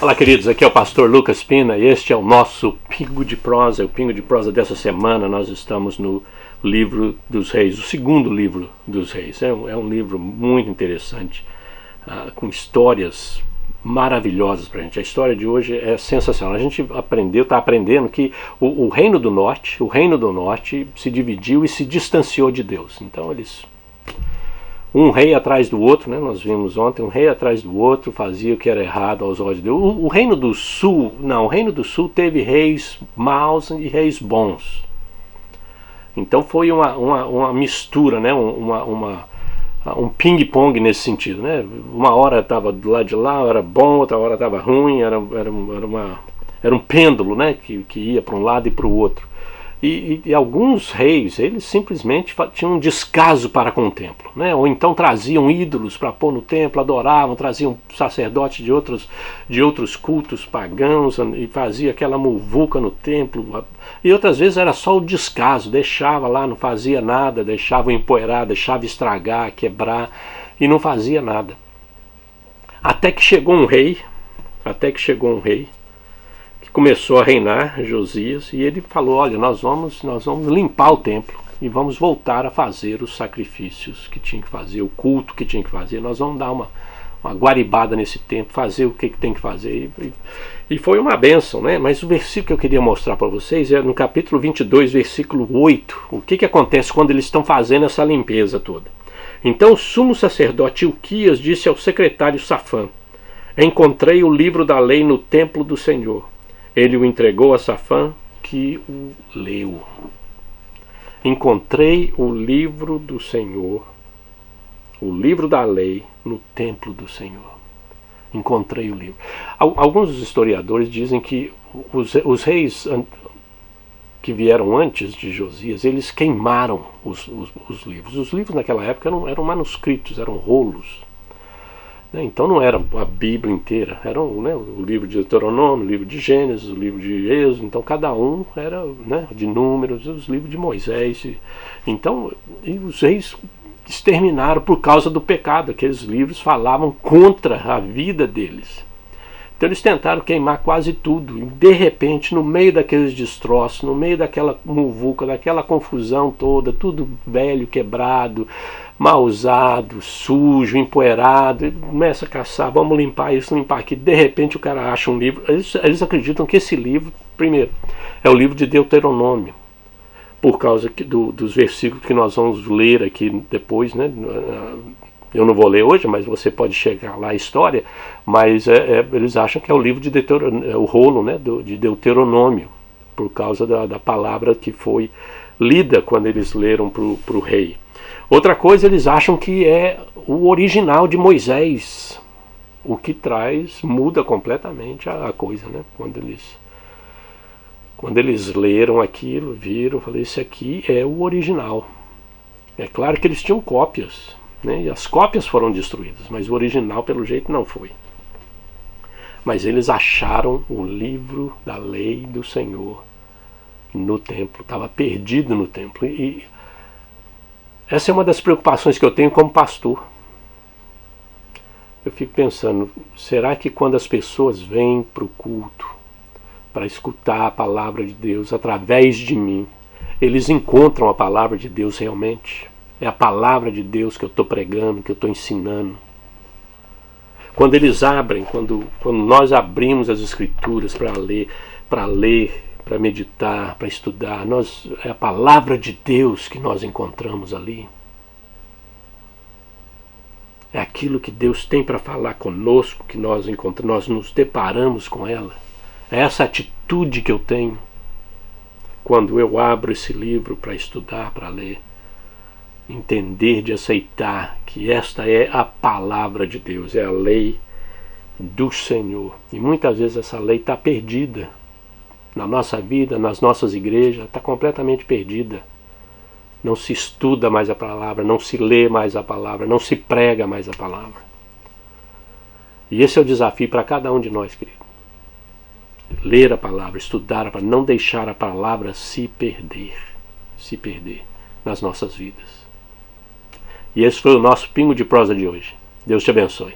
Olá, queridos, aqui é o pastor Lucas Pina e este é o nosso Pingo de Prosa, o Pingo de Prosa dessa semana. Nós estamos no livro dos Reis, o segundo livro dos Reis. É um livro muito interessante, com histórias maravilhosas para a gente. A história de hoje é sensacional. A gente está aprendendo que o Reino do Norte se dividiu e se distanciou de Deus. Então um rei atrás do outro, né? Nós vimos ontem, um rei atrás do outro fazia o que era errado aos olhos de Deus. O Reino do Sul, não, o Reino do Sul teve reis maus e reis bons. Então foi uma mistura, né? Um ping-pong nesse sentido, né? Uma hora estava do lado de lá, era bom, outra hora estava ruim, era um pêndulo, né? Que ia para um lado e para o outro. E alguns reis, eles simplesmente tinham um descaso para com o templo, né? Ou então traziam ídolos para pôr no templo, adoravam, traziam sacerdotes de outros cultos pagãos e fazia aquela muvuca no templo. E outras vezes era só o descaso, deixava lá, não fazia nada, deixava empoeirar, deixava estragar, quebrar e não fazia nada. Até que chegou um rei que começou a reinar, Josias, e ele falou: olha, nós vamos limpar o templo e vamos voltar a fazer os sacrifícios que tinha que fazer, o culto que tinha que fazer. Nós vamos dar uma guaribada nesse templo, fazer o que tem que fazer. E foi uma bênção, né? Mas o versículo que eu queria mostrar para vocês é no capítulo 22, versículo 8. O que acontece quando eles estão fazendo essa limpeza toda? Então o sumo sacerdote Ilquias disse ao secretário Safã: encontrei o livro da lei no templo do Senhor. Ele o entregou a Safã, que o leu. Encontrei o livro do Senhor, o livro da lei, no templo do Senhor. Encontrei o livro. Alguns historiadores dizem que os reis que vieram antes de Josias, eles queimaram os livros. Os livros naquela época eram manuscritos, eram rolos. Então não era a Bíblia inteira, era o livro de Deuteronômio, o livro de Gênesis, o livro de Êxodo. Então cada um era, né, de Números, os livros de Moisés. Então os reis exterminaram por causa do pecado. Aqueles livros falavam contra a vida deles. Então eles tentaram queimar quase tudo. E de repente, no meio daqueles destroços, no meio daquela muvuca, daquela confusão toda, tudo velho, quebrado, mal usado, sujo, empoeirado, e começa a caçar, vamos limpar isso, limpar aquilo. De repente o cara acha um livro. Eles acreditam que esse livro, primeiro, é o livro de Deuteronômio, por causa dos versículos que nós vamos ler aqui depois, né? Eu não vou ler hoje, mas você pode chegar lá a história. Mas eles acham que é o livro de Deuteronômio, o rolo, né, de Deuteronômio, por causa da palavra que foi lida quando eles leram para o rei. Outra coisa, eles acham que é o original de Moisés, o que muda completamente a coisa, né? Quando eles leram aquilo, viram, falei, esse aqui é o original. É claro que eles tinham cópias, né? E as cópias foram destruídas, mas o original pelo jeito não foi. Mas eles acharam o livro da lei do Senhor no templo, estava perdido no templo. E essa é uma das preocupações que eu tenho como pastor. Eu fico pensando, será que quando as pessoas vêm para o culto, para escutar a palavra de Deus através de mim, eles encontram a palavra de Deus realmente? É a palavra de Deus que eu estou pregando, que eu estou ensinando? Quando eles abrem, quando nós abrimos as Escrituras para ler, para meditar, para estudar, é a palavra de Deus que nós encontramos ali. É aquilo que Deus tem para falar conosco, que nós nos deparamos com ela. É essa atitude que eu tenho quando eu abro esse livro para estudar, para ler. Entender, de aceitar que esta é a palavra de Deus, é a lei do Senhor. E muitas vezes essa lei está perdida na nossa vida, nas nossas igrejas, está completamente perdida. Não se estuda mais a palavra, não se lê mais a palavra, não se prega mais a palavra. E esse é o desafio para cada um de nós, querido. Ler a palavra, estudar a palavra, não deixar a palavra se perder nas nossas vidas. E esse foi o nosso Pingo de Prosa de hoje. Deus te abençoe.